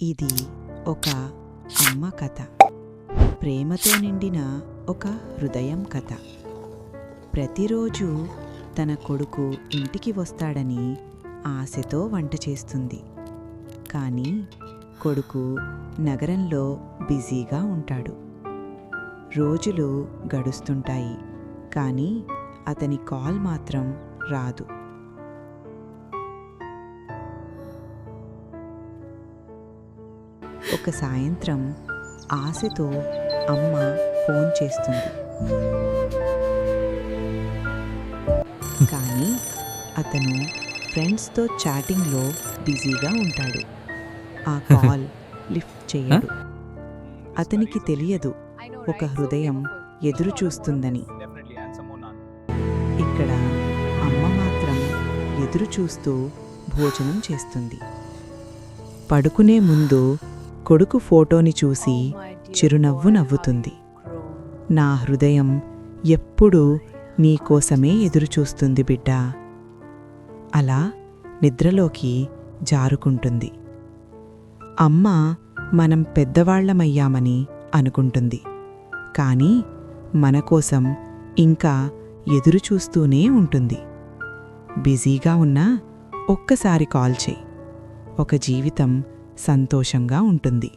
ఇది ఒక అమ్మ కథ. ప్రేమతో నిండిన ఒక హృదయం కథ. ప్రతిరోజు తన కొడుకు ఇంటికి వస్తాడని ఆశతో వంట చేస్తుంది. కానీ కొడుకు నగరంలో బిజీగా ఉంటాడు. రోజులు గడుస్తుంటాయి, కానీ అతని కాల్ మాత్రం రాదు. ఒక సాయంత్రం ఆశతో అమ్మ ఫోన్ చేస్తుంది. కానీ అతను ఫ్రెండ్స్తో చాటింగ్లో బిజీగా ఉంటాడు. ఆ కాల్ లిఫ్ట్ చేయడు. అతనికి తెలియదు ఒక హృదయం ఎదురు చూస్తుందని. ఇక్కడ అమ్మ మాత్రం ఎదురు చూస్తూ భోజనం చేస్తుంది. పడుకునే ముందు కొడుకు ఫోటోని చూసి చిరునవ్వు నవ్వుతుంది. నా హృదయం ఎప్పుడూ నీకోసమే ఎదురుచూస్తుంది బిడ్డా. అలా నిద్రలోకి జారుకుంటుంది. అమ్మ మనం పెద్దవాళ్లమయ్యామని అనుకుంటుంది, కానీ మనకోసం ఇంకా ఎదురుచూస్తూనే ఉంటుంది. బిజీగా ఉన్నా ఒక్కసారి కాల్ చేయి. ఒక జీవితం సంతోషంగా ఉంటుంది.